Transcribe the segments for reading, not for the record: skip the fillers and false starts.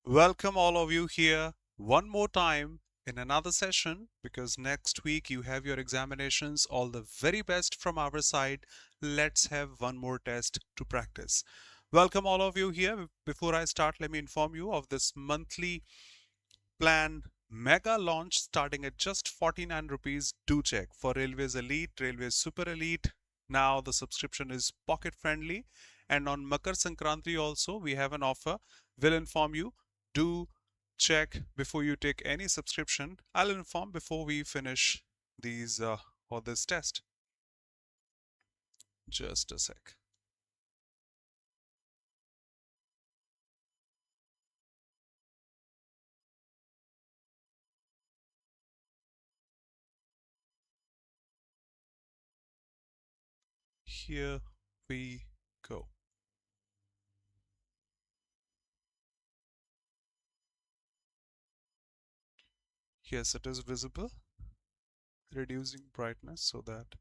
Welcome all of you here one more time in another session because next week you have your examinations. All the very best from our side. Let's have one more test to practice. Welcome all of you here. Before I start, let me inform you of this monthly plan mega launch starting at just 49 rupees. Do check for Railways Elite, Railways Super Elite. Now the subscription is pocket friendly, and on Makar Sankranti also we have an offer. Will inform you. Do check before you take any subscription. I'll inform before we finish these or this test. Just a sec. Here we go. Yes, it is visible. Reducing brightness so that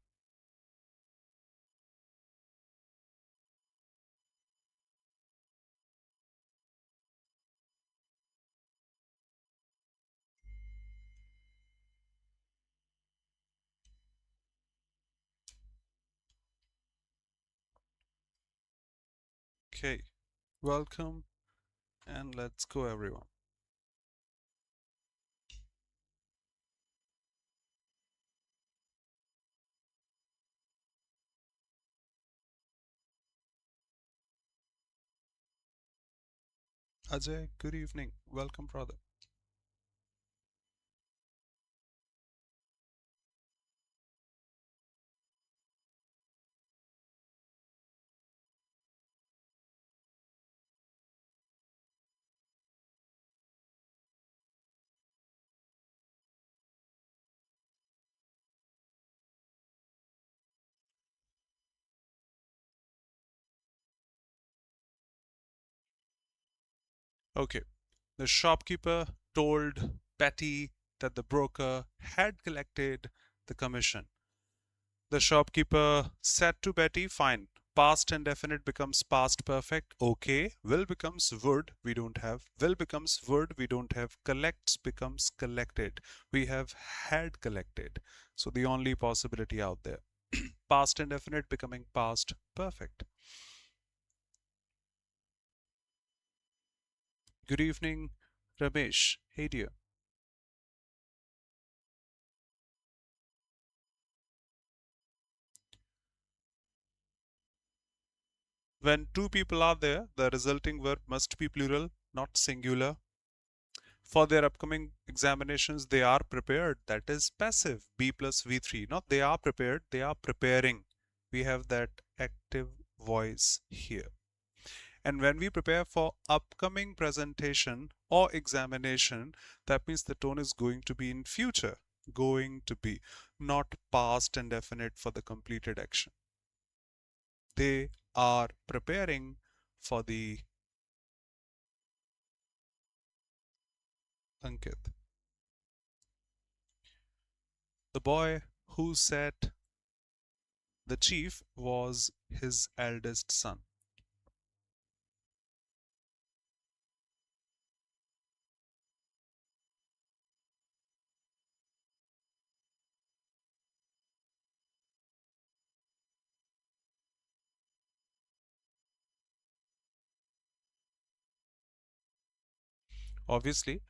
okay. Welcome and let's go everyone. Ajay, good evening. Welcome, brother. Okay. The shopkeeper told Betty that the broker had collected the commission. The shopkeeper said to Betty, fine, past indefinite becomes past perfect. Okay. Will becomes would, we don't have. Will becomes would, we don't have. Collects becomes collected. We have had collected. So the only possibility out there. Past indefinite becoming past perfect. Good evening, Ramesh. Hey dear. When two people are there, the resulting verb must be plural, not singular. For their upcoming examinations, they are prepared. That is passive. B plus V3. Not they are prepared, they are preparing. We have that active voice here. And when we prepare for upcoming presentation or examination, that means the tone is going to be in future. Going to be, not past and definite for the completed action. They are preparing for the Ankit. The boy who sat the chief was his eldest son. Obviously,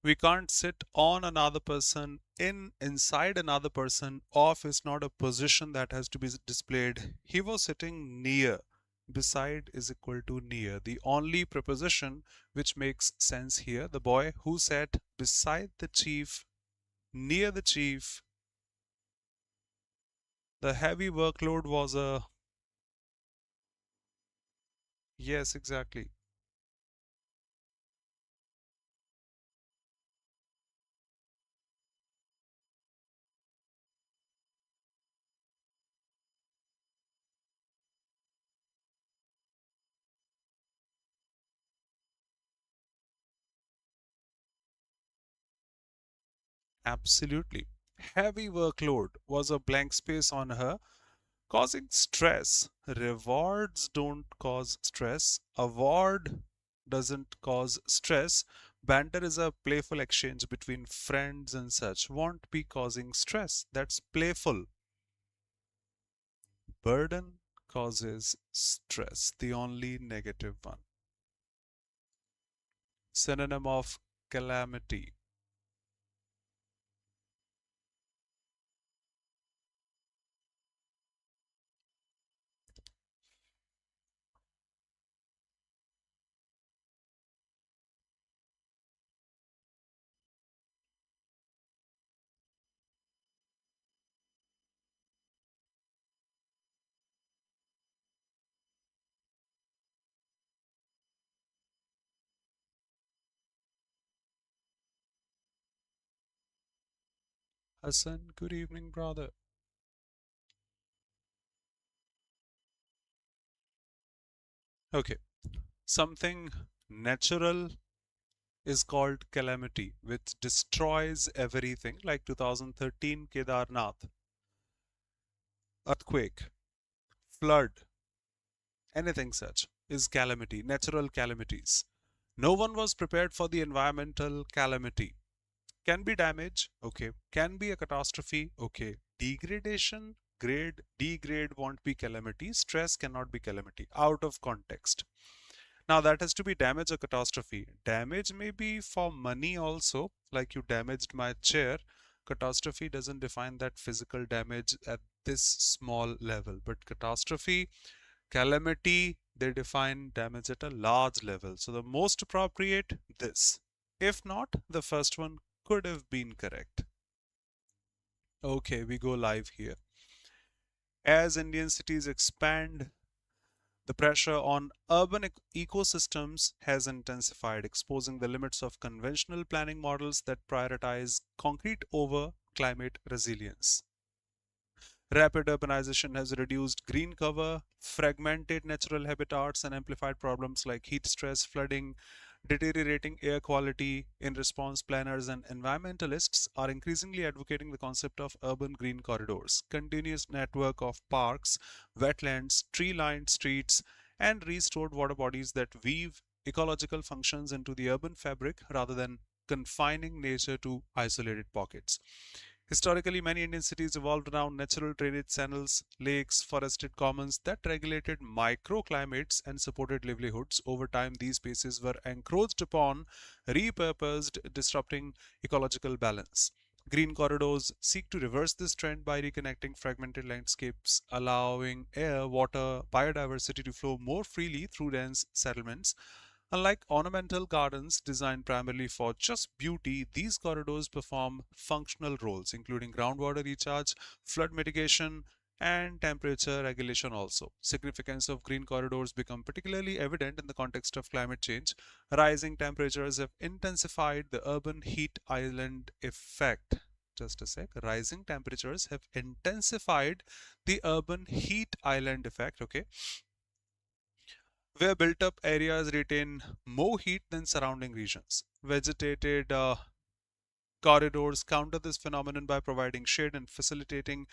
we can't sit on another person inside another person. Off is not a position that has to be displayed. He was sitting near. Beside is equal to near. The only preposition which makes sense here, the boy who sat beside the chief, near the chief. The heavy workload was a yes, exactly. Absolutely. Heavy workload was a blank space on her, causing stress. Rewards don't cause stress. Award doesn't cause stress. Banter is a playful exchange between friends and such, won't be causing stress. That's playful. Burden causes stress, the only negative one. Synonym of calamity. Hassan, good evening, brother. Okay, something natural is called calamity, which destroys everything, like 2013 Kedarnath, earthquake, flood, anything such is calamity, natural calamities. No one was prepared for the environmental calamity. Can be damage, okay. Can be a catastrophe, okay. Degradation, grade, degrade won't be calamity. Stress cannot be calamity. Out of context. Now that has to be damage or catastrophe. Damage may be for money also, like you damaged my chair. Catastrophe doesn't define that physical damage at this small level, but catastrophe, calamity, they define damage at a large level. So the most appropriate, this. If not, the first one could have been correct. Okay, we go live here. As Indian cities expand, the pressure on urban ecosystems has intensified, exposing the limits of conventional planning models that prioritize concrete over climate resilience. Rapid urbanization has reduced green cover, fragmented natural habitats, and amplified problems like heat stress, flooding, deteriorating air quality. In response, planners and environmentalists are increasingly advocating the concept of urban green corridors, continuous network of parks, wetlands, tree-lined streets, and restored water bodies that weave ecological functions into the urban fabric rather than confining nature to isolated pockets. Historically, many Indian cities evolved around natural drainage channels, lakes, forested commons that regulated microclimates and supported livelihoods. Over time, these spaces were encroached upon, repurposed, disrupting ecological balance. Green corridors seek to reverse this trend by reconnecting fragmented landscapes, allowing air, water, biodiversity to flow more freely through dense settlements. Unlike ornamental gardens designed primarily for just beauty, these corridors perform functional roles, including groundwater recharge, flood mitigation, and temperature regulation also. Significance of green corridors become particularly evident in the context of climate change. Rising temperatures have intensified the urban heat island effect. Just a sec. Rising temperatures have intensified the urban heat island effect, okay, where built up areas retain more heat than surrounding regions. Vegetated corridors counter this phenomenon by providing shade and facilitating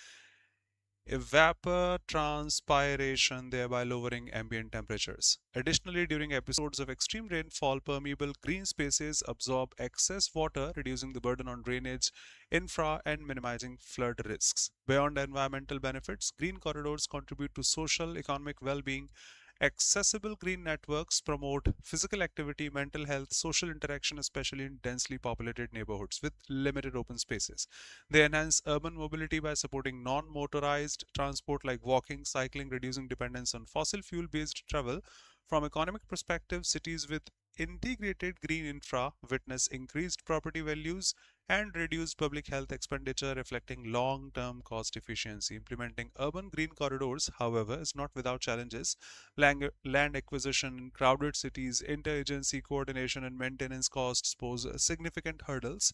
evapotranspiration, thereby lowering ambient temperatures. Additionally, during episodes of extreme rainfall, permeable green spaces absorb excess water, reducing the burden on drainage, infra, and minimizing flood risks. Beyond environmental benefits, green corridors contribute to social, economic well being. Accessible green networks promote physical activity, mental health, social interaction, especially in densely populated neighborhoods with limited open spaces. They enhance urban mobility by supporting non motorized transport like walking, cycling, reducing dependence on fossil fuel based travel. From economic perspective, cities with integrated green infra witness increased property values and reduced public health expenditure, reflecting long term cost efficiency. Implementing urban green corridors, however, is not without challenges. Land acquisition in crowded cities, interagency coordination, and maintenance costs pose significant hurdles.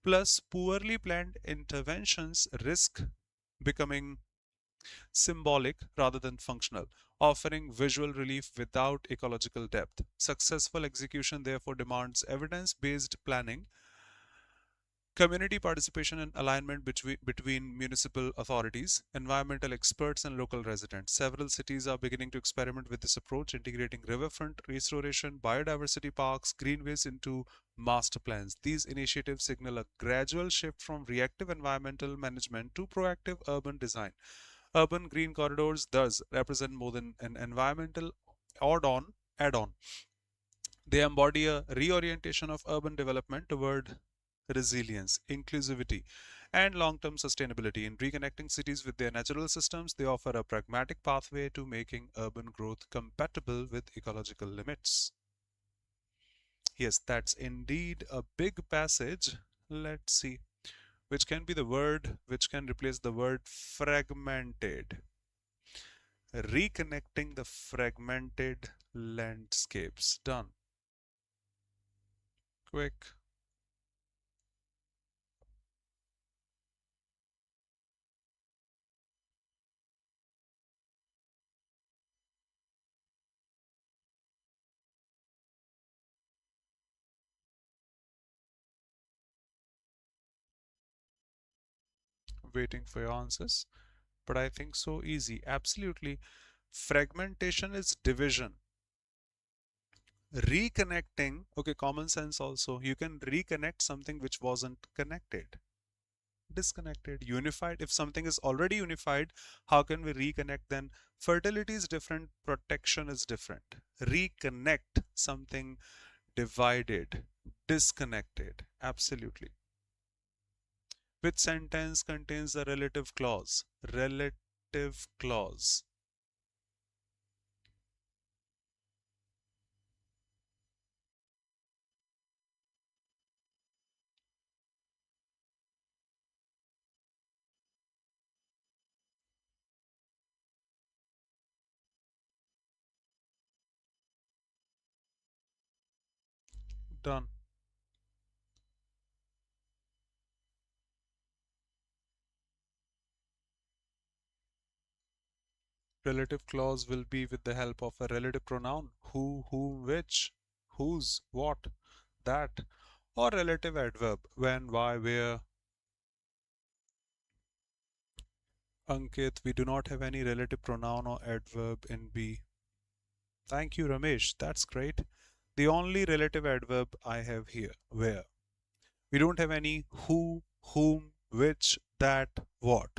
Plus, poorly planned interventions risk becoming symbolic rather than functional, offering visual relief without ecological depth. Successful execution therefore demands evidence based planning Community participation and alignment between municipal authorities, environmental experts, and local residents. Several cities are beginning to experiment with this approach, integrating riverfront restoration, biodiversity parks, greenways into master plans. These initiatives signal a gradual shift from reactive environmental management to proactive urban design. Urban green corridors thus represent more than an environmental add-on. They embody a reorientation of urban development toward resilience, inclusivity, and long term sustainability. In reconnecting cities with their natural systems, they offer a pragmatic pathway to making urban growth compatible with ecological limits. Yes, that's indeed a big passage. Let's see. Which can be the word which can replace the word fragmented? Reconnecting the fragmented landscapes. Done. Quick. Waiting for your answers. But I think so easy. Absolutely. Fragmentation is division. Reconnecting, okay, common sense also. You can reconnect something which wasn't connected. Disconnected, unified. If something is already unified, how can we reconnect then? Fertility is different, protection is different. Reconnect something divided, disconnected. Absolutely. Which sentence contains the relative clause? Relative clause. Done. Relative clause will be with the help of a relative pronoun. Who, whom, which, whose, what, that, or relative adverb. When, why, where. Ankit, we do not have any relative pronoun or adverb in B. Thank you, Ramesh. That's great. The only relative adverb I have here, where. We don't have any who, whom, which, that, what.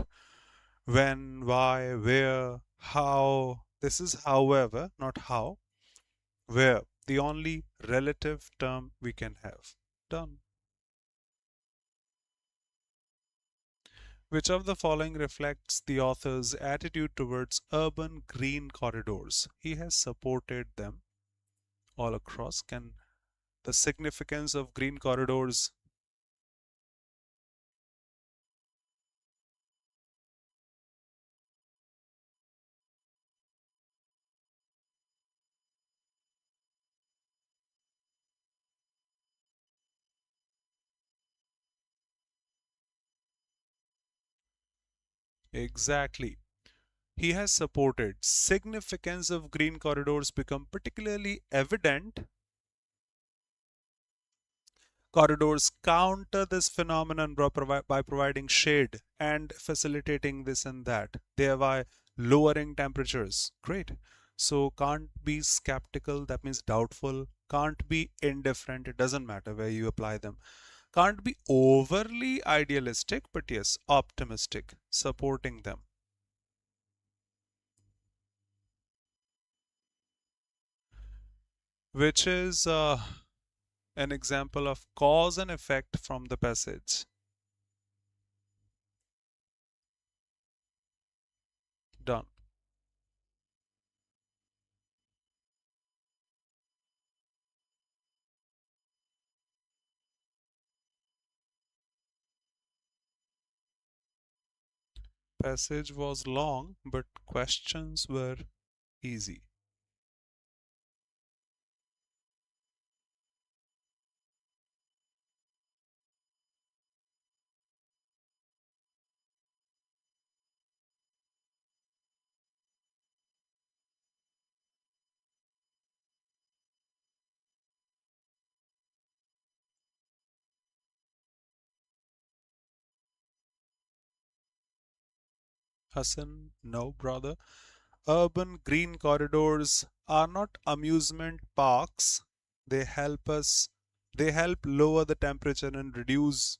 When, why, where, how. This is however, not how. Where. The only relative term we can have. Done. Which of the following reflects the author's attitude towards urban green corridors? He has supported them all across. Can the significance of green corridors? Exactly. He has supported. Significance of green corridors become particularly evident. Corridors counter this phenomenon by providing shade and facilitating this and that, thereby lowering temperatures. Great. So can't be skeptical, that means doubtful. Can't be indifferent, it doesn't matter where you apply them. Can't be overly idealistic, but yes, optimistic, supporting them. Which is an example of cause and effect from the passage. Done. Passage was long, but questions were easy. Hassan, no, brother. Urban green corridors are not amusement parks. They help us, they help lower the temperature and reduce.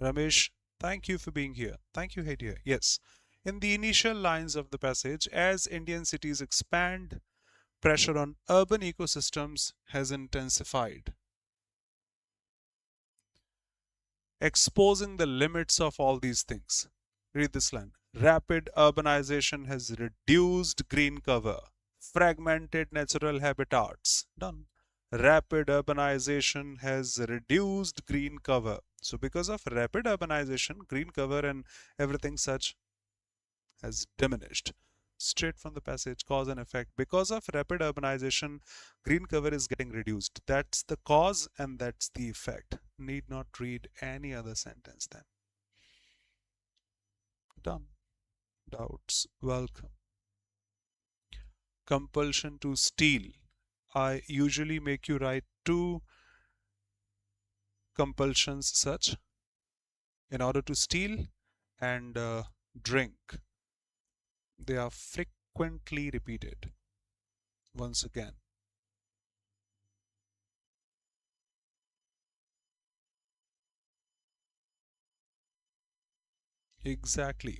Ramesh, thank you for being here. Thank you, Haidia. Yes. In the initial lines of the passage, as Indian cities expand, pressure on urban ecosystems has intensified, exposing the limits of all these things. Read this line. Rapid urbanization has reduced green cover, fragmented natural habitats. Done. Rapid urbanization has reduced green cover. So, because of rapid urbanization, green cover and everything such has diminished. Straight from the passage, cause and effect. Because of rapid urbanization, green cover is getting reduced. That's the cause and that's the effect. Need not read any other sentence then. Done. Doubts, welcome. Compulsion to steal. I usually make you write two compulsions such in order to steal and drink. They are frequently repeated. Once again. Exactly.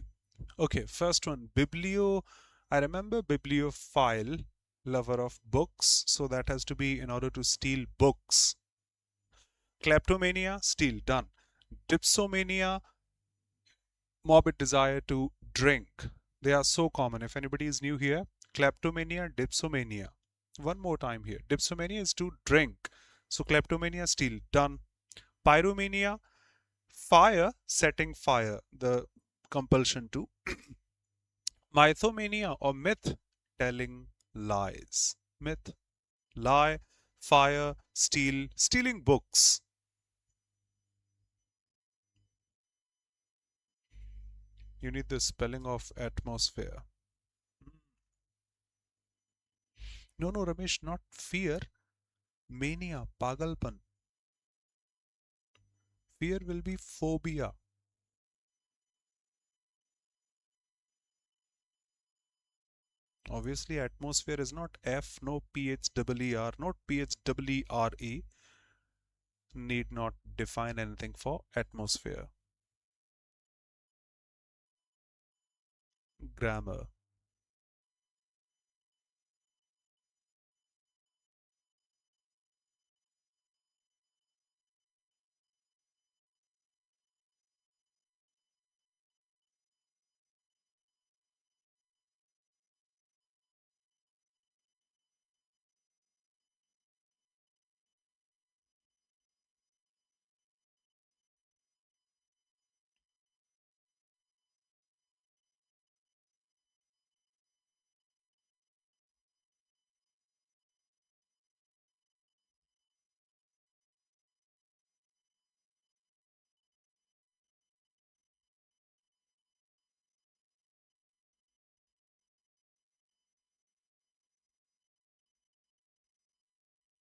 Okay, first one, biblio. I remember bibliophile, lover of books, so that has to be in order to steal books. Kleptomania, steal, done. Dipsomania, morbid desire to drink. They are so common. If anybody is new here, kleptomania, dipsomania. One more time here. Dipsomania is to drink. So kleptomania, steal, done. Pyromania, fire, setting fire, the compulsion to. Mythomania or myth, telling lies. Myth, lie, fire, steal, stealing books. You need the spelling of atmosphere. No, no, Ramesh, not fear. Mania, pagalpan. Fear will be phobia. Obviously, atmosphere is not F, no PHEER, not PHEERE. Need not define anything for atmosphere. Grammar.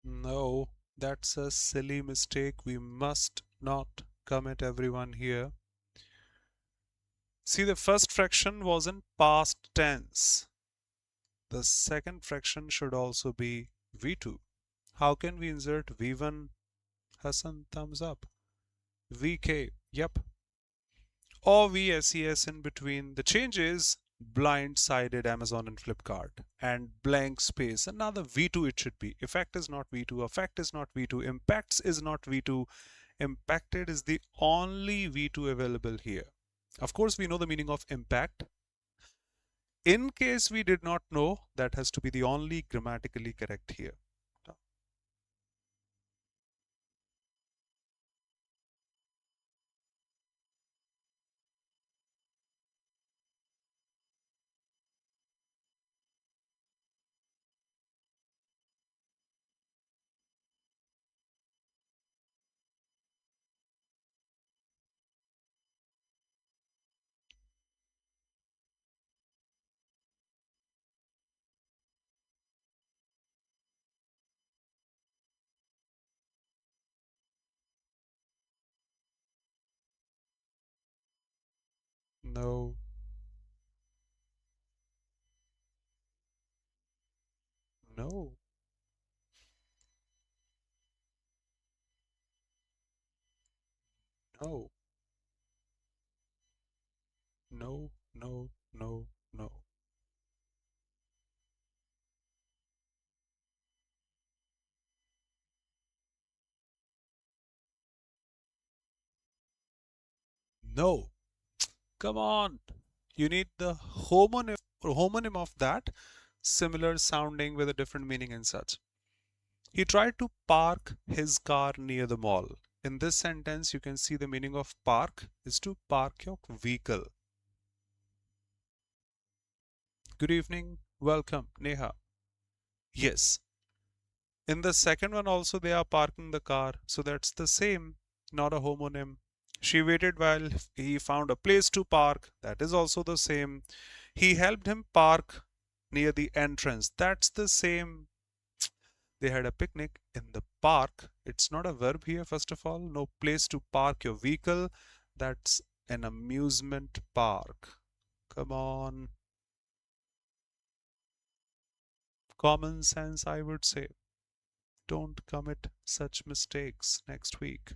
No, that's a silly mistake. We must not commit everyone here. See, the first fraction was in past tense. The second fraction should also be V2. How can we insert V1? Hassan, thumbs up. VK, yep. Or VSES in between. The change is blind-sided Amazon and Flipkart and blank space. Another V2 it should be. Effect is not V2. Effect is not V2. Impacts is not V2. Impacted is the only V2 available here. Of course, we know the meaning of impact. In case we did not know, that has to be the only grammatically correct here. No, no, no, no, no, no, no. No. Come on. You need the homonym of that, similar sounding with a different meaning and such. He tried to park his car near the mall. In this sentence, you can see the meaning of park is to park your vehicle. Good evening. Welcome, Neha. Yes. In the second one also they are parking the car. So that's the same, not a homonym. She waited while he found a place to park. That is also the same. He helped him park near the entrance. That's the same. They had a picnic in the park. It's not a verb here, first of all. No place to park your vehicle. That's an amusement park. Come on. Common sense, I would say. Don't commit such mistakes next week.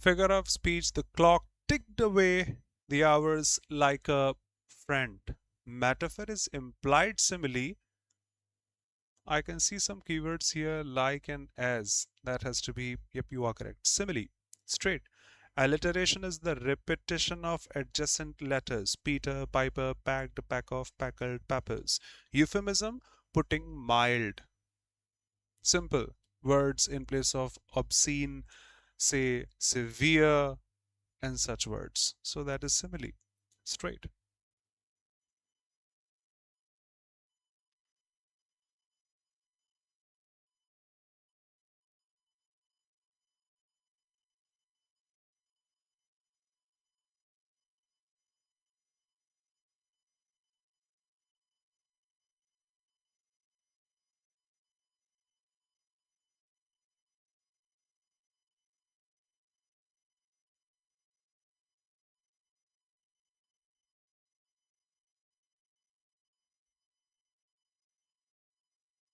Figure of speech, the clock ticked away the hours like a friend. Metaphor is implied simile. I can see some keywords here like and as. That has to be, yep, you are correct. Simile, straight. Alliteration is the repetition of adjacent letters. Peter, Piper, packed, pack of, packled, peppers. Euphemism, putting mild. Simple. Words in place of obscene, say severe, and such words. So that is simile. Straight.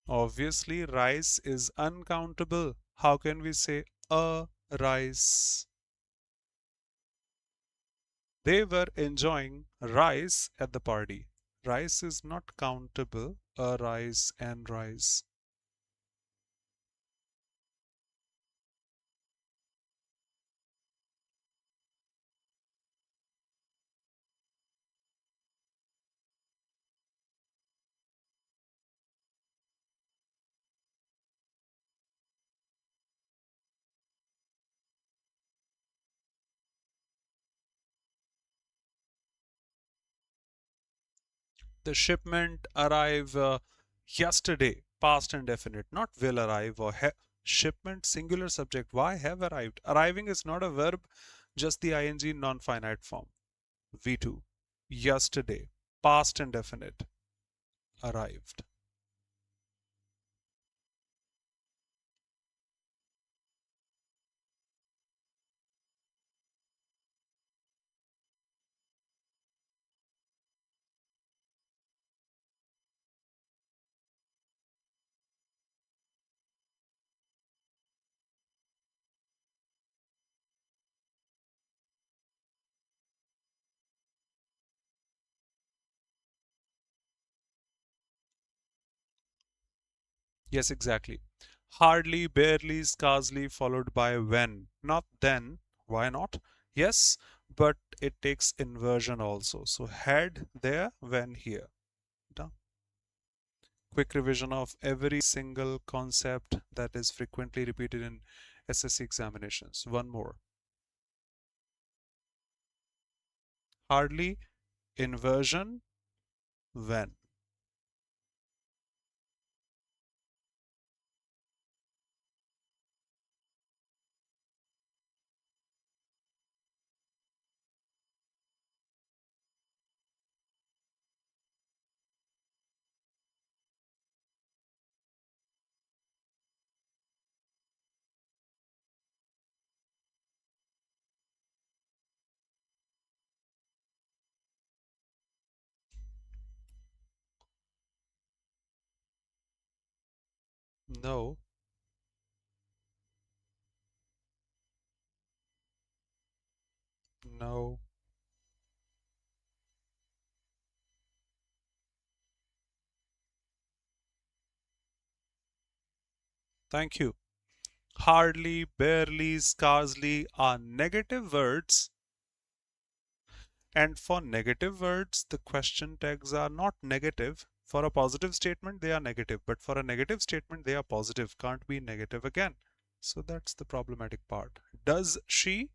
Obviously, rice is uncountable. How can we say a rice? They were enjoying rice at the party. Rice is not countable. A rice and rice. The shipment arrive yesterday, past indefinite, not will arrive or shipment singular subject. Why have arrived? Arriving is not a verb, just the ing non-finite form. V2. Yesterday, past indefinite, arrived. Yes, exactly. Hardly, barely, scarcely, followed by when. Not then. Why not? Yes, but it takes inversion also. So had there, when here. Done. Quick revision of every single concept that is frequently repeated in SSC examinations. One more. Hardly, inversion, when. No, no. Thank you. Hardly, barely, scarcely are negative words. And for negative words, the question tags are not negative. For a positive statement, they are negative. But for a negative statement, they are positive. Can't be negative again. So that's the problematic part. Does she?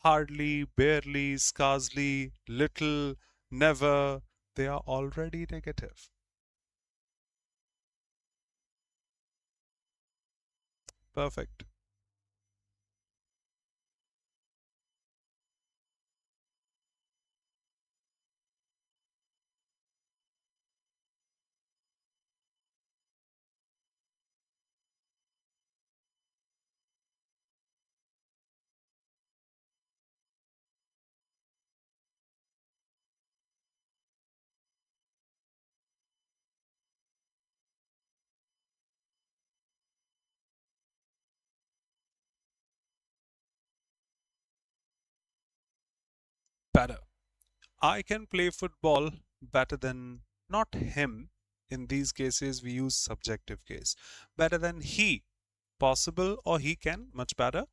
Hardly, barely, scarcely, little, never. They are already negative. Perfect. Better. I can play football better than not him. In these cases, we use subjective case. Better than he. Possible or he can, much better.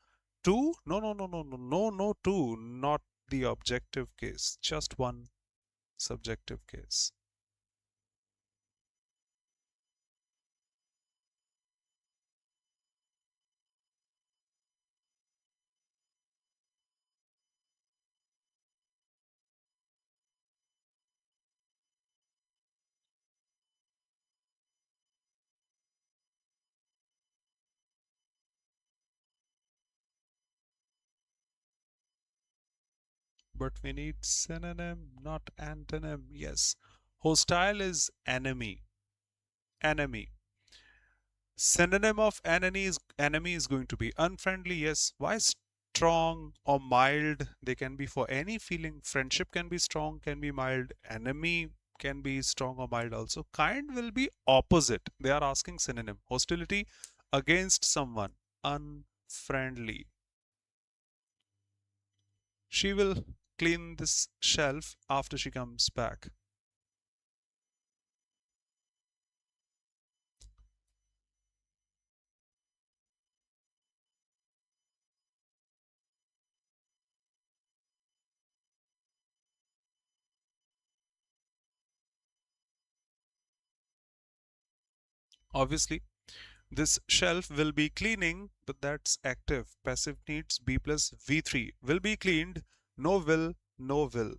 Two? No, no, no, no, no, no, no, two. Not the objective case. Just one subjective case. But we need synonym, not antonym. Yes. Hostile is enemy. Enemy. Synonym of enemy is going to be unfriendly. Yes. Why strong or mild? They can be for any feeling. Friendship can be strong, can be mild. Enemy can be strong or mild also. Kind will be opposite. They are asking synonym. Hostility against someone. Unfriendly. She will clean this shelf after she comes back. Obviously, this shelf will be cleaning, but that's active. Passive needs B plus V3. Will be cleaned. No will, no will.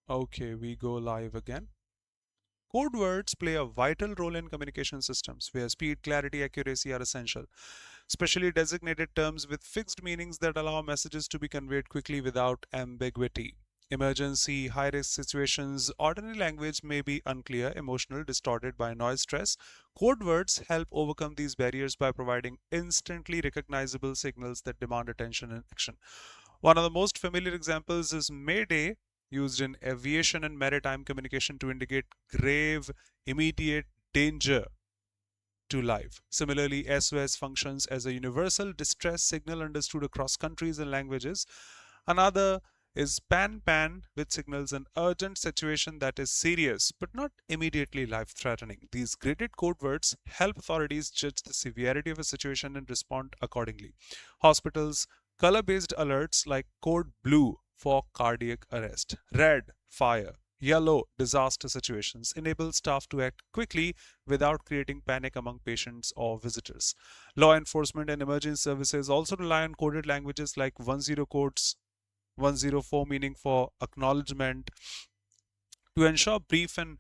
Okay, we go live again. Code words play a vital role in communication systems where speed, clarity, accuracy are essential. Specially designated terms with fixed meanings that allow messages to be conveyed quickly without ambiguity. Emergency, high risk situations, ordinary language may be unclear, emotional, distorted by noise, stress. Code words help overcome these barriers by providing instantly recognizable signals that demand attention and action. One of the most familiar examples is Mayday, used in aviation and maritime communication to indicate grave, immediate danger to life. Similarly, SOS functions as a universal distress signal understood across countries and languages. Another is pan pan, which signals an urgent situation that is serious but not immediately life threatening. These graded code words help authorities judge the severity of a situation and respond accordingly. Hospitals color based alerts like code blue for cardiac arrest, red, fire, Yellow, disaster situations, enable staff to act quickly without creating panic among patients or visitors. Law enforcement and emergency services also rely on coded languages like 10 codes, 104 meaning for acknowledgement, to ensure brief and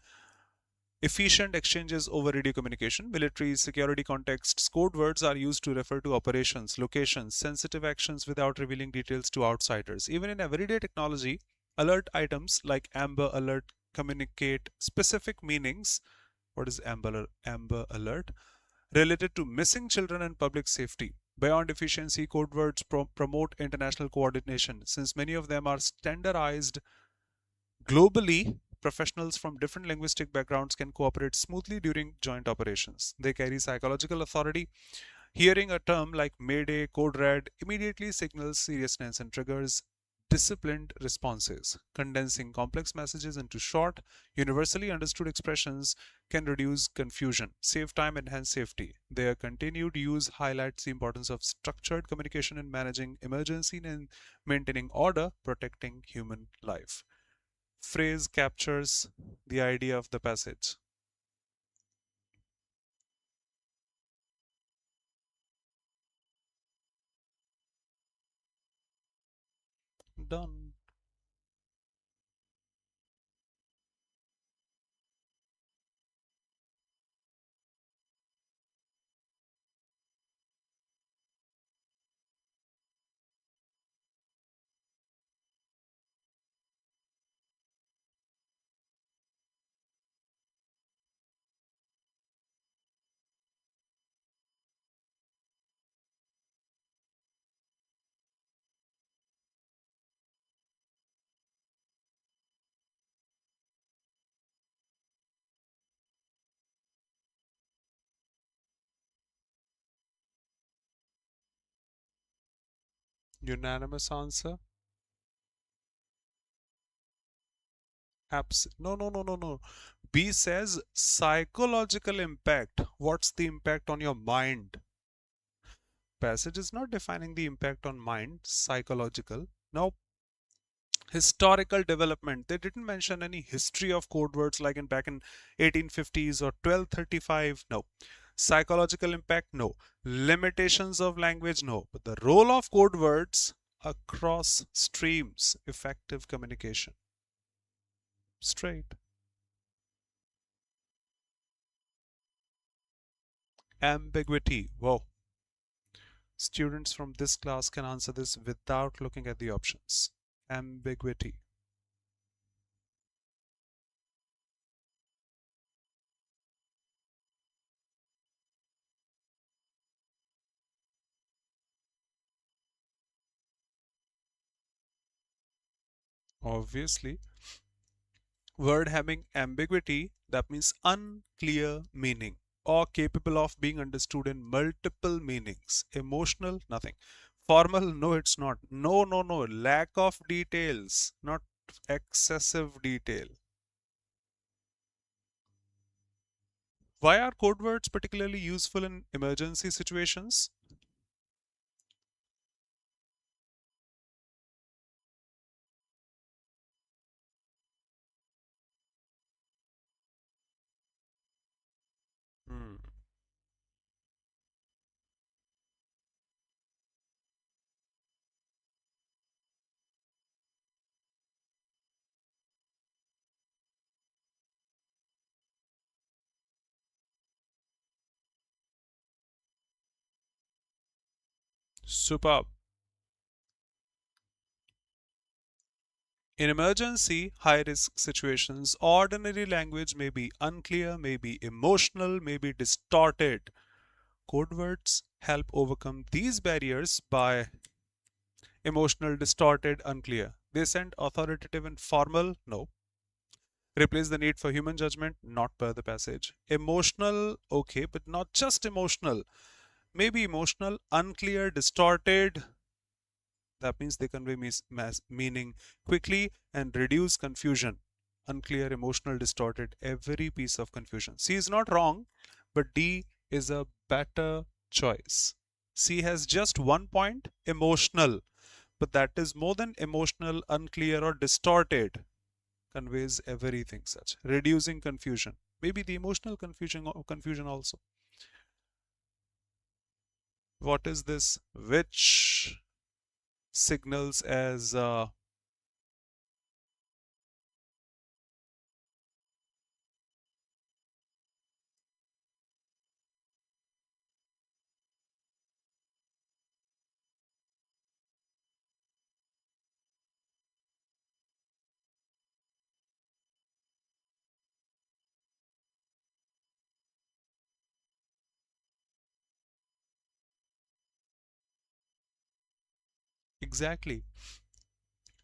efficient exchanges over radio communication. Military security contexts, code words are used to refer to operations, locations, sensitive actions without revealing details to outsiders. Even in everyday technology, alert items like Amber Alert communicate specific meanings. What is Amber Alert? Related to missing children and public safety. Beyond efficiency, code words promote international coordination. Since many of them are standardized globally, professionals from different linguistic backgrounds can cooperate smoothly during joint operations. They carry psychological authority. Hearing a term like Mayday, Code Red immediately signals seriousness and triggers disciplined responses. Condensing complex messages into short, universally understood expressions can reduce confusion, save time, enhance safety. Their continued use highlights the importance of structured communication in managing emergency and maintaining order, protecting human life. Phrase captures the idea of the passage. Done. Unanimous answer. No, no, no, no, no. B says psychological impact. What's the impact on your mind? Passage is not defining the impact on mind, psychological. Now, historical development. They didn't mention any history of code words like in back in 1850s or 1235. No. Psychological impact, no. Limitations of language, no. But the role of code words across streams, effective communication. Straight. Ambiguity. Whoa. Students from this class can answer this without looking at the options. Ambiguity. Obviously, word having ambiguity, that means unclear meaning or capable of being understood in multiple meanings. Emotional, nothing. Formal, no, it's not. No, no, no. Lack of details, not excessive detail. Why are code words particularly useful in emergency situations? Hmm. Superb. In emergency, high risk situations, ordinary language may be unclear, may be emotional, may be distorted. Code words help overcome these barriers by emotional, distorted, unclear. They send authoritative and formal, no. Replace the need for human judgment, not per the passage. Emotional, okay, but not just emotional. Maybe emotional, unclear, distorted, that means they convey meaning quickly and reduce confusion. Unclear, emotional, distorted, every piece of confusion. C is not wrong, but D is a better choice. C has just 1 point, emotional, but that is more than emotional, unclear, or distorted. conveys everything such. Reducing confusion. Maybe the emotional confusion also. What is this? Which signals as exactly.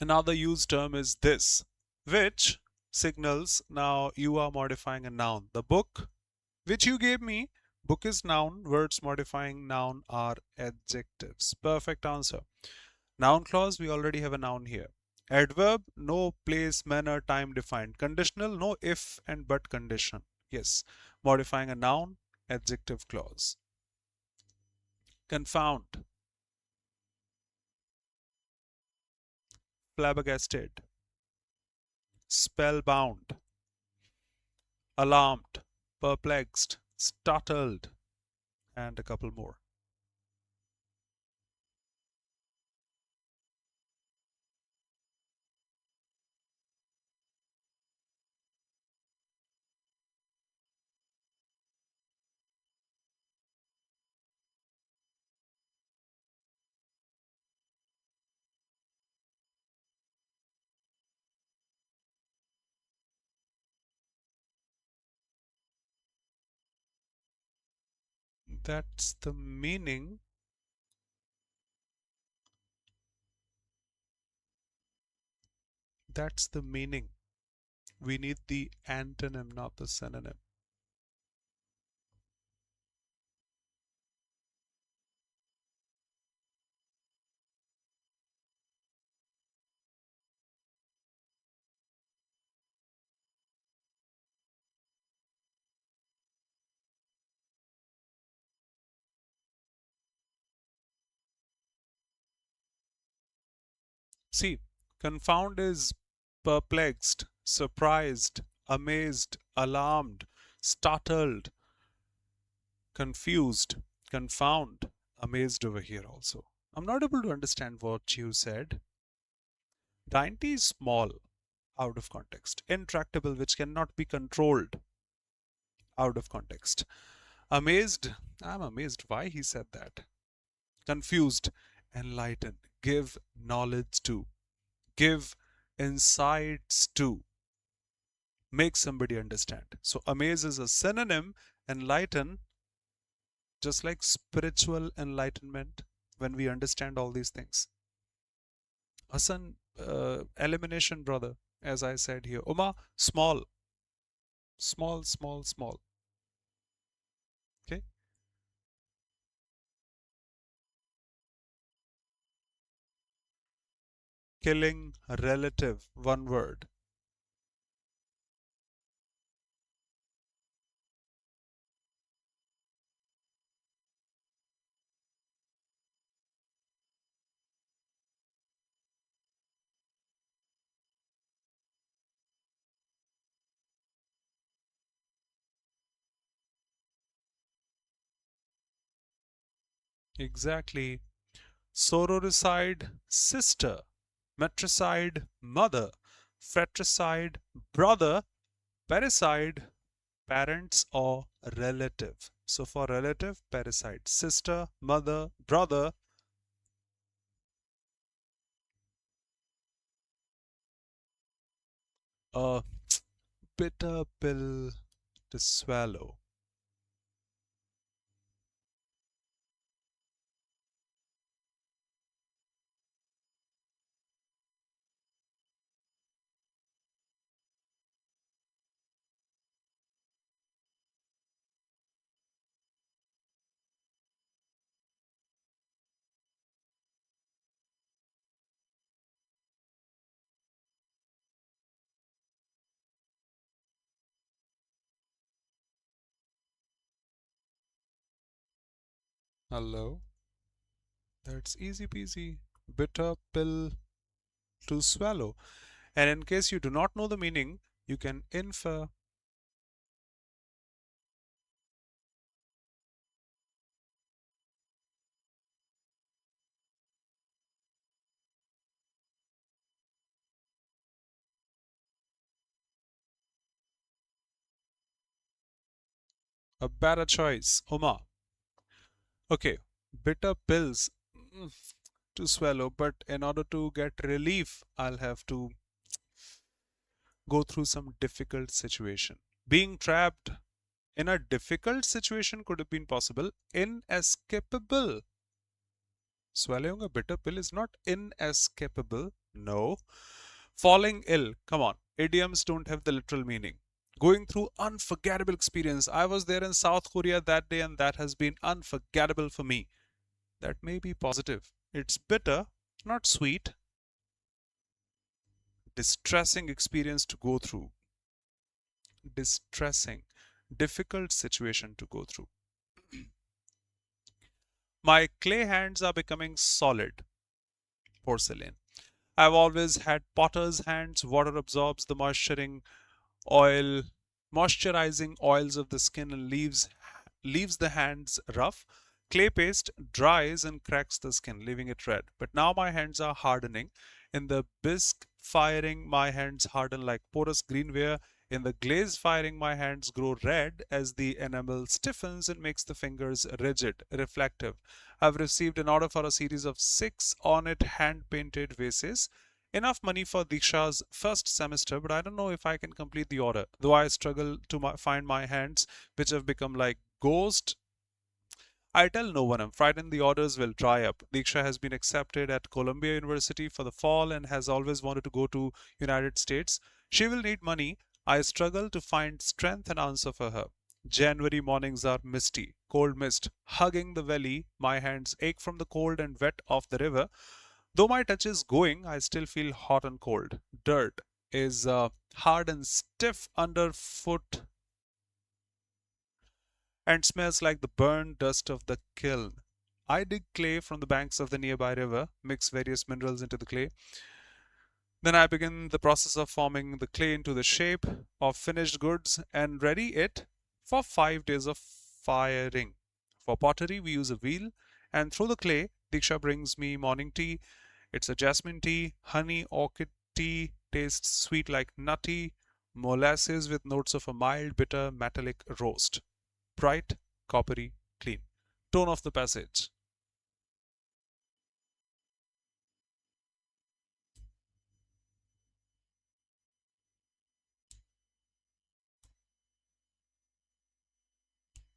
Another used term is this, which signals now you are modifying a noun. The book which you gave me, book is noun, words modifying noun are adjectives. Perfect answer. Noun clause, we already have a noun here. Adverb, no place, manner, time defined. Conditional, no if and but condition. Yes, modifying a noun, adjective clause. Confound, flabbergasted, spellbound, alarmed, perplexed, startled, and a couple more. That's the meaning. That's the meaning. We need the antonym, not the synonym. See, confound is perplexed, surprised, amazed, alarmed, startled, confused, confound, amazed over here also. I'm not able to understand what you said. Dainty is small, out of context. Intractable, which cannot be controlled, out of context. Amazed, I'm amazed why he said that. Confused, enlightened, give knowledge to, give insights to, make somebody understand. So amaze is a synonym, enlighten, just like spiritual enlightenment when we understand all these things. Hassan, elimination, brother, as I said here. Uma, small, small, small, small. Okay. Killing, relative, one word. Exactly. Sororicide, sister. Matricide, mother. Fratricide, brother. Parricide, parents or relative. So for relative, parricide. Sister, mother, brother. A bitter pill to swallow. Hello. That's easy peasy. Bitter pill to swallow. And in case you do not know the meaning, you can infer. A better choice, Uma. Okay, bitter pills mm, to swallow, but in order to get relief, I'll have to go through some difficult situation. Being trapped in a difficult situation could have been possible. Inescapable. Swallowing a bitter pill is not inescapable. No. Falling ill. Come on. Idioms don't have the literal meaning. Going through unforgettable experience. I was there in South Korea that day and that has been unforgettable for me. That may be positive. It's bitter, not sweet. Distressing experience to go through. Distressing. Difficult situation to go through. My clay hands are becoming solid. Porcelain. I've always had potter's hands. Water absorbs the oil, moisturizing oils of the skin and leaves the hands rough. Clay paste dries and cracks the skin, leaving it red. But now my hands are hardening. In the bisque firing, my hands harden like porous greenware. In the glaze firing, my hands grow red as the enamel stiffens and makes the fingers rigid, reflective. I've received an order for a series of 6 on-it hand-painted vases. Enough money for Diksha's first semester, but I don't know if I can complete the order. Though I struggle to find my hands, which have become like ghost. I tell no one. I'm frightened the orders will dry up. Diksha has been accepted at Columbia University for the fall and has always wanted to go to United States. She will need money. I struggle to find strength and answer for her. January mornings are misty, cold mist, hugging the valley. My hands ache from the cold and wet of the river. Though my touch is going, I still feel hot and cold. Dirt is hard and stiff underfoot and smells like the burned dust of the kiln. I dig clay from the banks of the nearby river, mix various minerals into the clay. Then I begin the process of forming the clay into the shape of finished goods and ready it for 5 days of firing. For pottery, we use a wheel and through the clay, Diksha brings me morning tea. It's a jasmine tea, honey orchid tea, tastes sweet like nutty, molasses with notes of a mild, bitter, metallic roast. Bright, coppery, clean. Tone of the passage.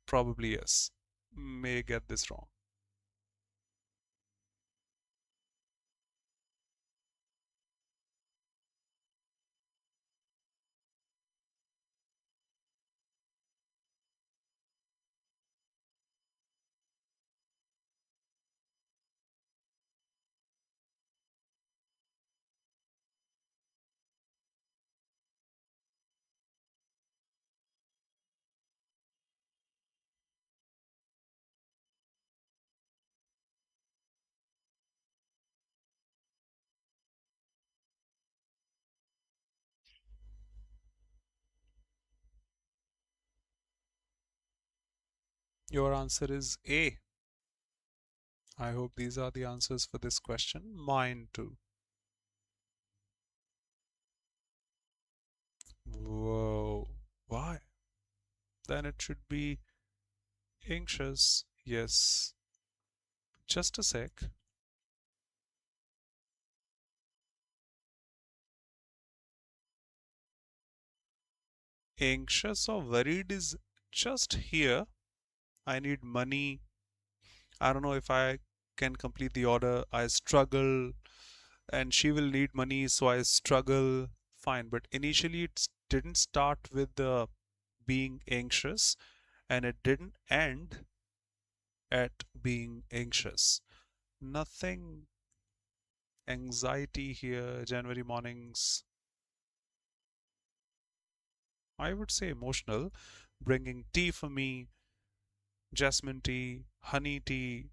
Probably yes. May get this wrong. Your answer is A. I hope these are the answers for this question. Mine too. Whoa. Why? Then it should be anxious. Yes. Just a sec. Anxious or worried is just here. I need money. I don't know if I can complete the order. I struggle. And she will need money, so I struggle. Fine. But initially, it didn't start with the being anxious, and it didn't end at being anxious. Nothing anxiety here. January mornings, I would say emotional. Bringing tea for me, jasmine tea, honey tea.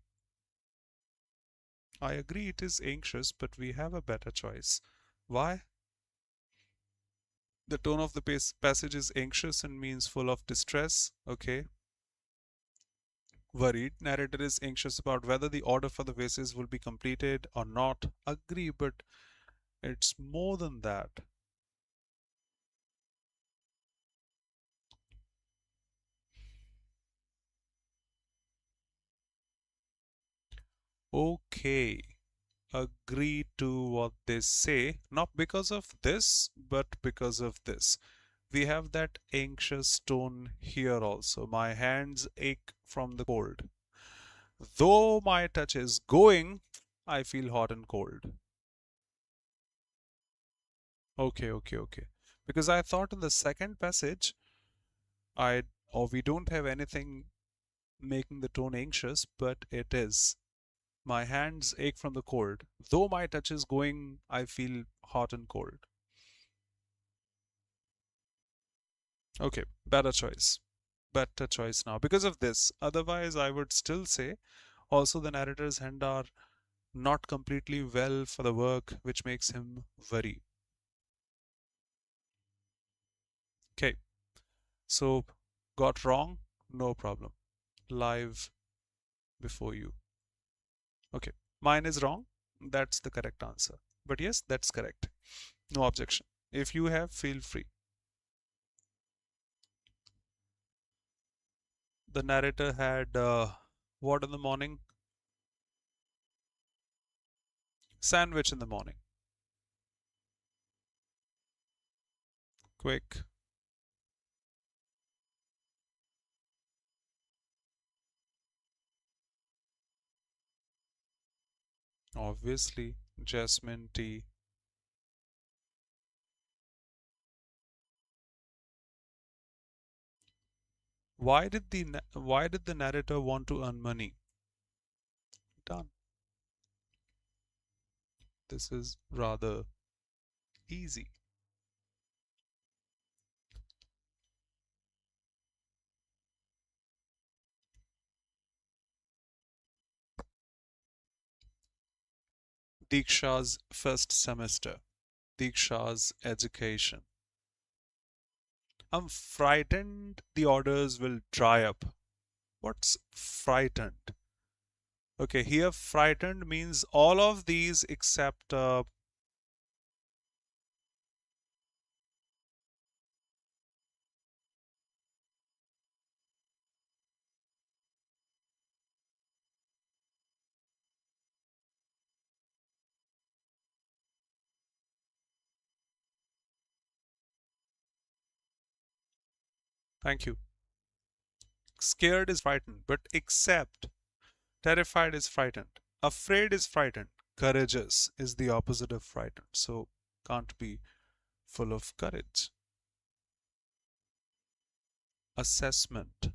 I agree it is anxious, but we have a better choice. Why? The tone of the passage is anxious and means full of distress. Okay. Worried. Narrator is anxious about whether the order for the vases will be completed or not. Agree, but it's more than that. Okay. Agree to what they say, not because of this, but because of this. We have that anxious tone here also. My hands ache from the cold. Though my touch is going, I feel hot and cold. Okay, okay, okay. Because I thought in the second passage, I or we don't have anything making the tone anxious, but it is. My hands ache from the cold. Though my touch is going, I feel hot and cold. Okay, better choice. Better choice now because of this. Otherwise, I would still say also the narrator's hand are not completely well for the work, which makes him worry. Okay, so got wrong, no problem. Live before you. Okay, mine is wrong. That's the correct answer. But yes, that's correct. No objection. If you have, feel free. The narrator had what in the morning? Sandwich in the morning. Quick. Obviously, jasmine tea. Why did the narrator want to earn money? Done. This is rather easy. Diksha's first semester. Diksha's education. I'm frightened the orders will dry up. What's frightened? Okay, here frightened means all of these except thank you. Scared is frightened, but except terrified is frightened. Afraid is frightened. Courageous is the opposite of frightened. So can't be full of courage. Assessment.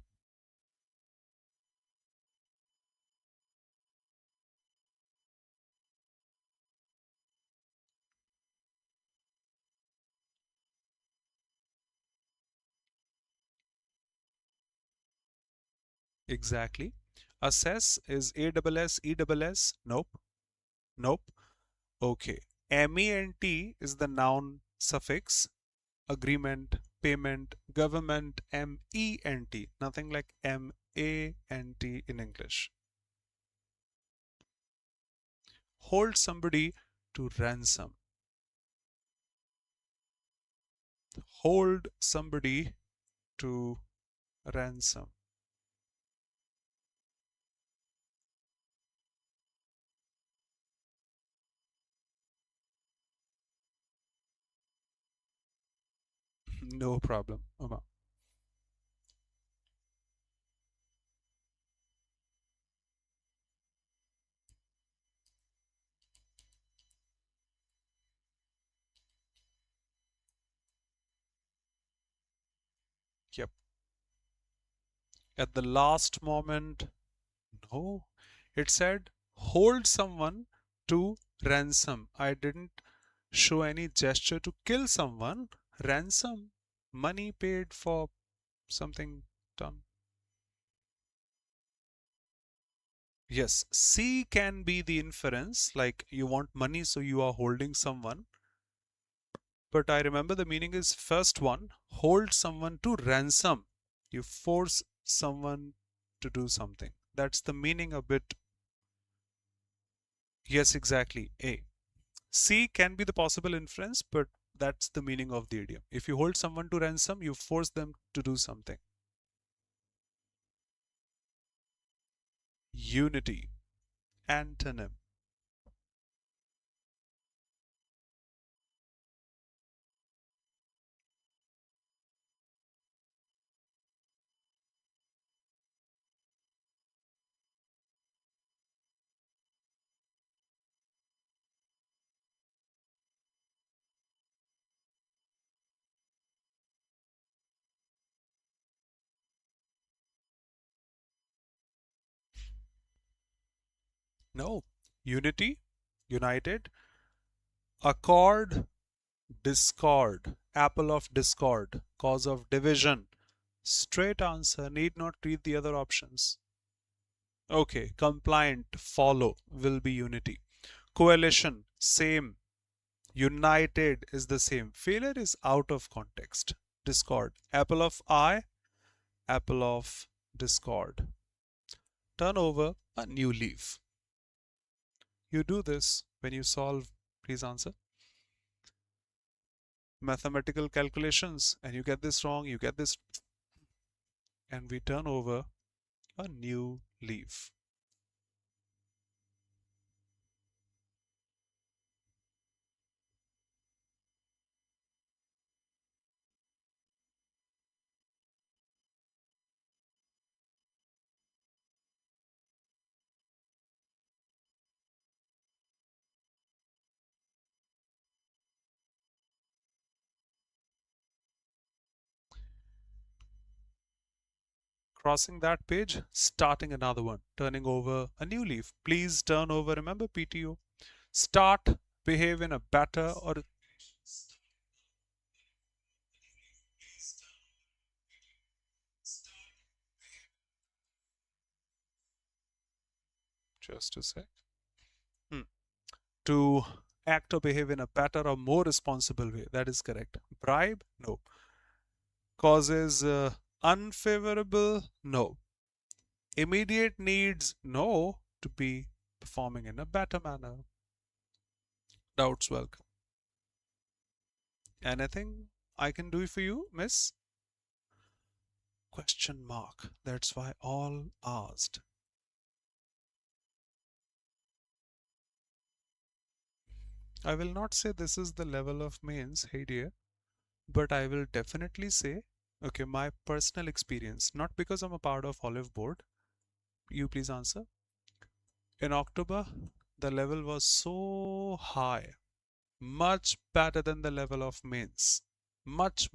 Exactly. Assess is ASS, ESS. Nope. Nope. Okay. MENT is the noun suffix. Agreement, payment, government, MENT. Nothing like MANT in English. Hold somebody to ransom. Hold somebody to ransom. No problem, Uma. Yep. At the last moment, no. It said hold someone to ransom. I didn't show any gesture to kill someone. Ransom, money paid for something done. Yes, C can be the inference, like you want money, so you are holding someone. But I remember the meaning is first one, hold someone to ransom. You force someone to do something. That's the meaning a bit. Yes, exactly. A. C can be the possible inference, but that's the meaning of the idiom. If you hold someone to ransom, you force them to do something. Unity. Antonym. No. Unity. United. Accord. Discord. Apple of discord. Cause of division. Straight answer. Need not read the other options. Okay. Compliant. Follow. Will be unity. Coalition. Same. United is the same. Failure is out of context. Discord. Apple of eye. Apple of discord. Turn over a new leaf. You do this when you solve, please answer, mathematical calculations, and you get this wrong, you get this, and we turn over a new leaf. Crossing that page, starting another one, turning over a new leaf. Please turn over, remember PTO. Start, behave in a better or just a sec. To act or behave in a better or more responsible way. That is correct. Bribe? No. Causes unfavorable? No. Immediate needs? No. To be performing in a better manner. Doubts welcome. Anything I can do for you, miss? Question mark. That's why all asked. I will not say this is the level of mains, hey dear, but I will definitely say, okay, my personal experience, not because I'm a part of Oliveboard. You please answer. In October, the level was so high, much better than the level of mains. Much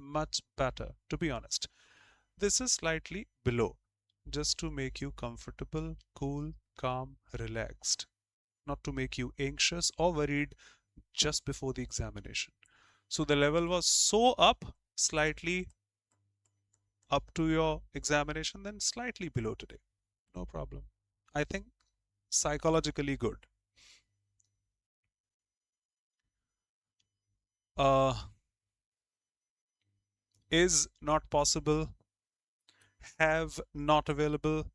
better, to be honest. This is slightly below, just to make you comfortable, cool, calm, relaxed, not to make you anxious or worried just before the examination. So the level was so up, slightly up to your examination, then slightly below today. No problem. I think psychologically good. Uh, is not possible, have not available,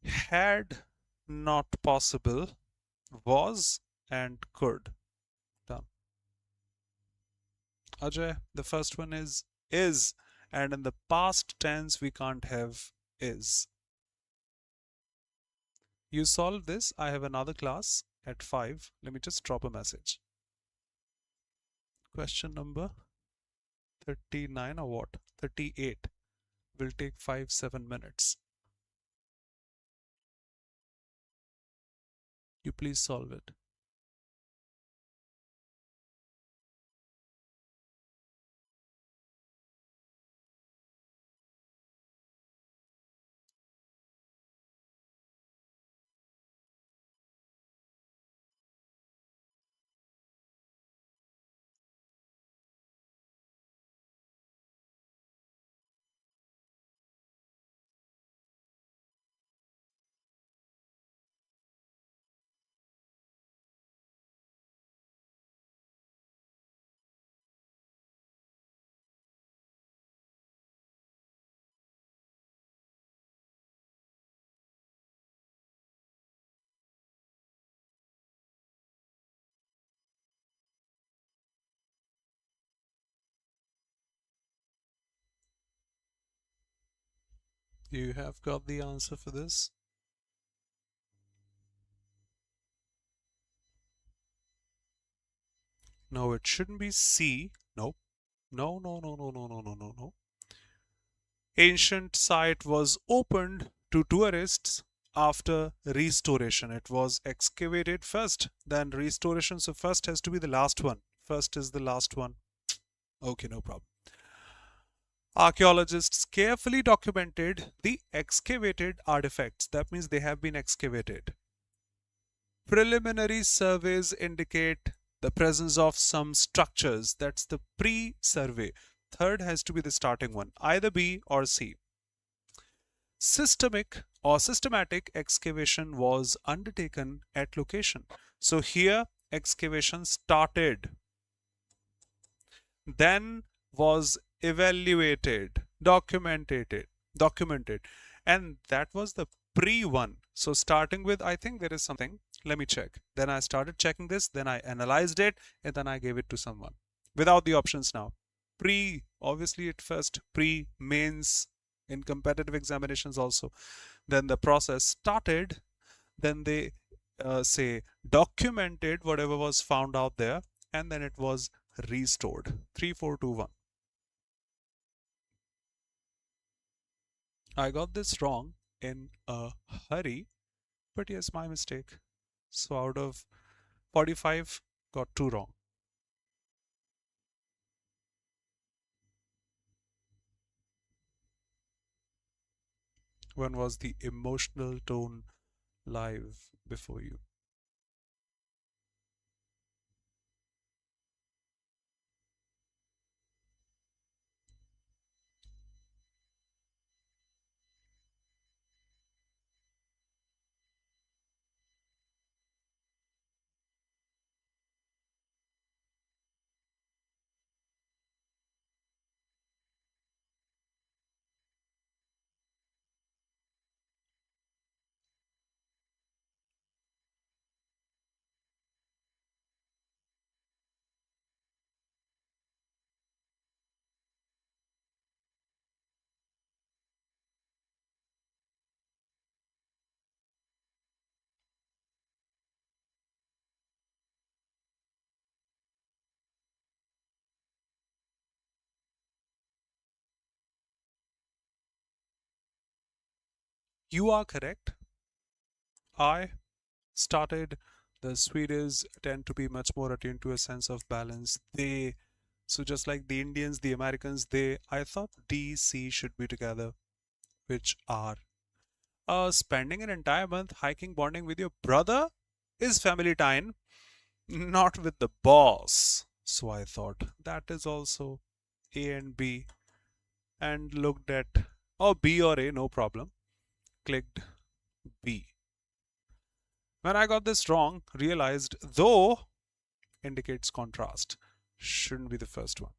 had not possible, was and could. Done. Ajay, the first one is, and in the past tense we can't have is. You solve this. I have another class at 5. Let me just drop a message. Question number 39 or what? 38 will take 5-7 minutes. You please solve it. You have got the answer for this? No, it shouldn't be C. Nope. No, no, no, no, no, no, no, no, no. Ancient site was opened to tourists after restoration. It was excavated first, then restoration. So first has to be the last one. First is the last one. Okay, no problem. Archaeologists carefully documented the excavated artifacts. That means they have been excavated. Preliminary surveys indicate the presence of some structures. That's the pre-survey. Third has to be the starting one, either B or C. Systematic excavation was undertaken at location. So here excavation started, then was evaluated, documented, and that was the pre one. So starting with, I think there is something, let me check. Then I started checking this, then I analyzed it, and then I gave it to someone without the options now. Pre, obviously at first, pre, mains, in competitive examinations also. Then the process started, then they say documented whatever was found out there, and then it was restored. 3 4 2 1. I got this wrong in a hurry, but yes, my mistake. So out of 45, got 2 wrong. One was the emotional tone live before you. You are correct. I started. The Swedes tend to be much more attuned to a sense of balance. So just like the Indians, the Americans, I thought D, C should be together, which are. Spending an entire month hiking, bonding with your brother is family time, not with the boss. So I thought that is also A and B, and looked at, oh, B or A, no problem. Clicked B. When I got this wrong, realized though indicates contrast, shouldn't be the first one.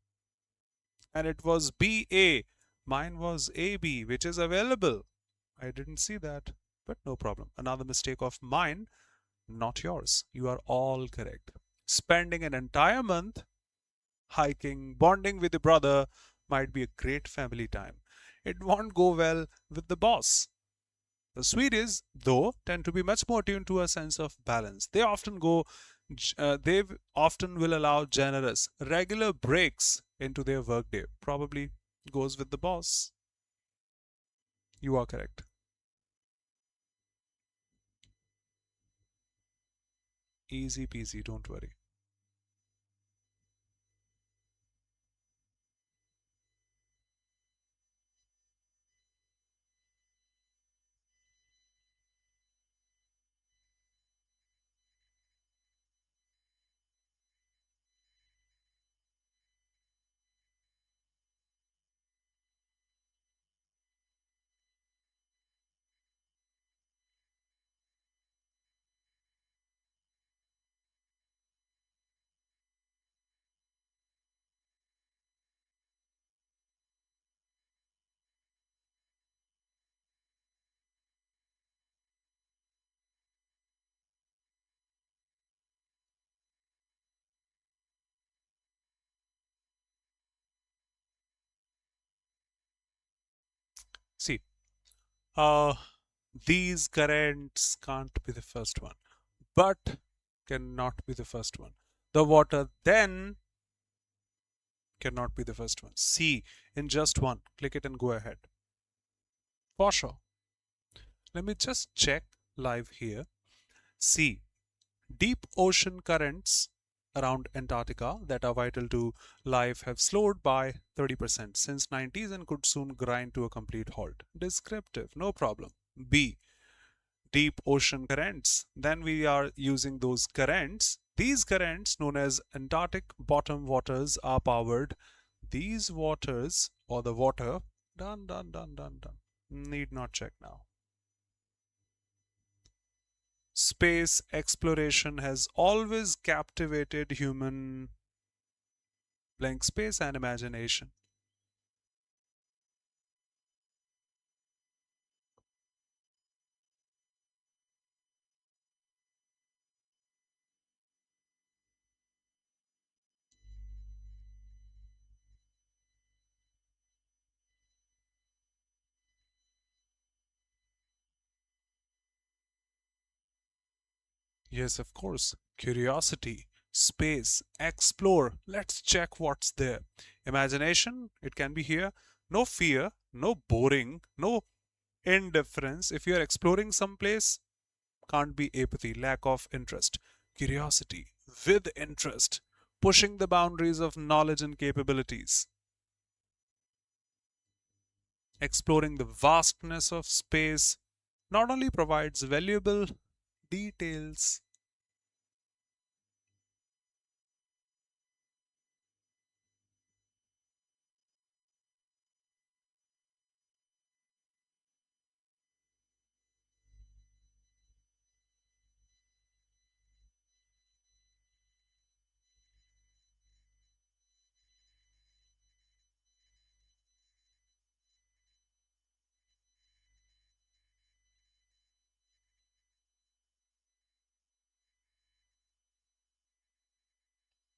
And it was BA. Mine was AB, which is available. I didn't see that, but no problem. Another mistake of mine, not yours. You are all correct. Spending an entire month hiking, bonding with your brother might be a great family time. It won't go well with the boss. The Swedes, though, tend to be much more tuned to a sense of balance. They often will allow generous, regular breaks into their workday. Probably goes with the boss. You are correct. Easy peasy, don't worry. Uh, these currents can't be the first one, but cannot be the first one. The water then cannot be the first one. C in just one. Click it and go ahead. For sure. Let me just check live here. C. Deep ocean currents around Antarctica that are vital to life have slowed by 30% since 90s and could soon grind to a complete halt. Descriptive, no problem. B. Deep ocean currents. Then we are using those currents. These currents, known as Antarctic bottom waters, are powered. These waters, or the water, done, done, done, done, done. Need not check now. Space exploration has always captivated human blank space and imagination. Yes, of course. Curiosity, space, explore. Let's check what's there. Imagination, it can be here. No fear, no boring, no indifference. If you're exploring some place, can't be apathy, lack of interest. Curiosity with interest, pushing the boundaries of knowledge and capabilities. Exploring the vastness of space not only provides valuable details.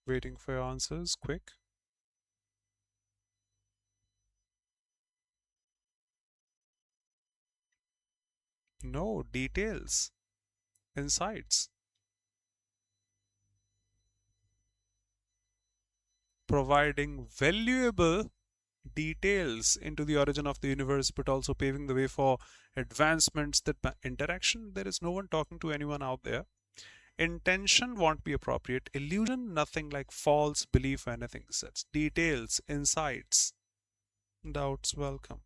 Waiting for your answers, quick. No, details, insights, providing valuable details into the origin of the universe, but also paving the way for advancements that interaction. There is no one talking to anyone out there. Intention won't be appropriate. Illusion, nothing like false belief or anything such. Details, insights, doubts, welcome.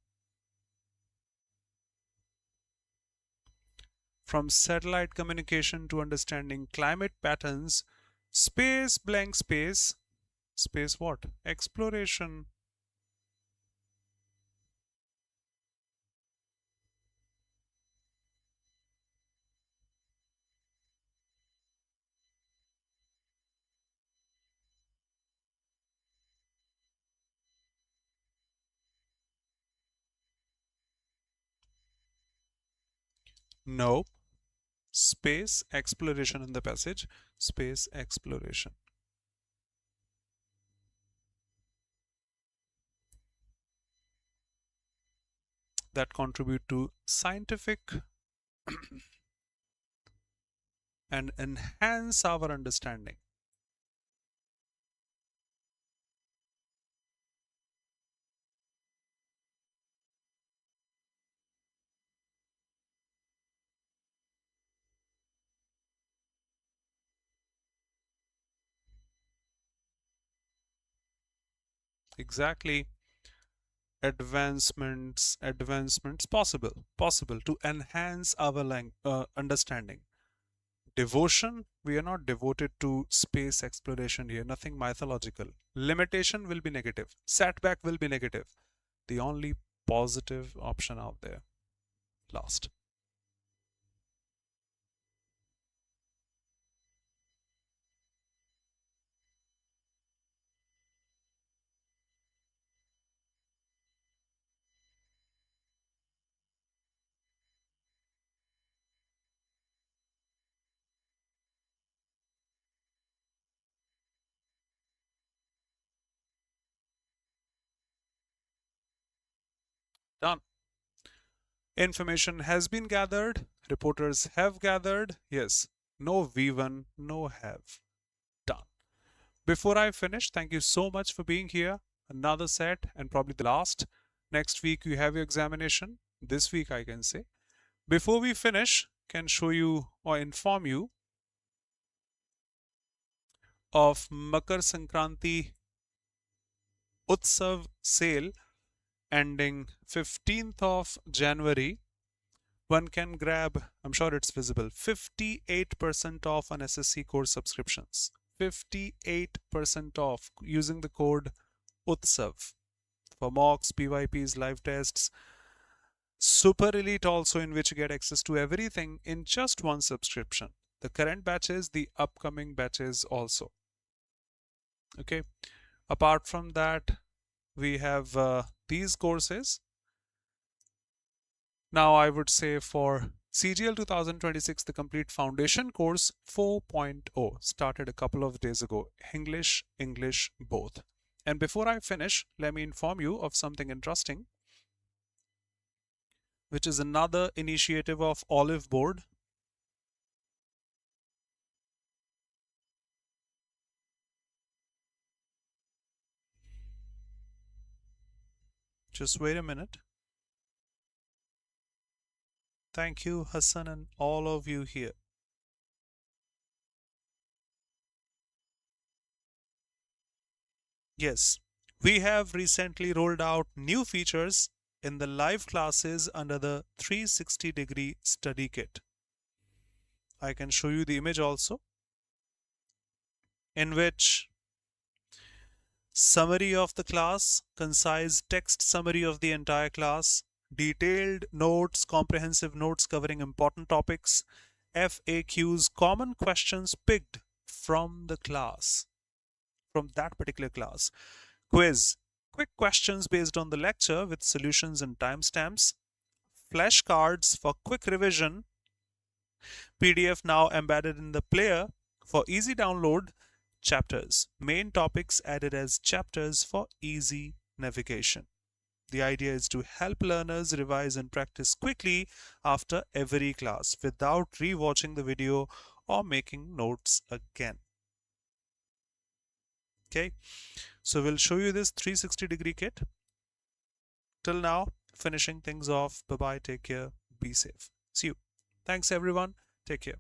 From satellite communication to understanding climate patterns, space blank space, space what? Exploration. No, space exploration in the passage, space exploration. That contribute to scientific and enhance our understanding. Exactly. Advancements possible to enhance our understanding. Devotion, we are not devoted to space exploration here, nothing mythological. Limitation will be negative, setback will be negative. The only positive option out there. Last. Done. Information has been gathered. Reporters have gathered. Yes. No V1, no have. Done. Before I finish, thank you so much for being here. Another set and probably the last. Next week you have your examination. This week I can say. Before we finish, can show you or inform you of Makar Sankranti Utsav sale ending 15th of January. One can grab, I'm sure it's visible, 58% off on SSC course subscriptions. 58% off using the code UTSAV for mocks, PYPs, live tests, Super Elite also, in which you get access to everything in just one subscription. The current batches, the upcoming batches also. Okay. Apart from that, we have these courses. Now I would say for CGL 2026, the complete foundation course 4.0 started a couple of days ago. Hinglish, English, both. And before I finish, let me inform you of something interesting, which is another initiative of Oliveboard. Just wait a minute. Thank you, Hassan, and all of you here. Yes, we have recently rolled out new features in the live classes under the 360-degree study kit. I can show you the image also, in which summary of the class, concise text summary of the entire class, detailed notes, comprehensive notes covering important topics, FAQs, common questions picked from the class, from that particular class, quiz, quick questions based on the lecture with solutions and timestamps, flashcards for quick revision, PDF now embedded in the player for easy download, chapters, main topics added as chapters for easy navigation. The idea is to help learners revise and practice quickly after every class without re-watching the video or making notes again. Okay, so we'll show you this 360-degree kit. Till now, finishing things off. Bye-bye, take care, be safe. See you. Thanks everyone, take care.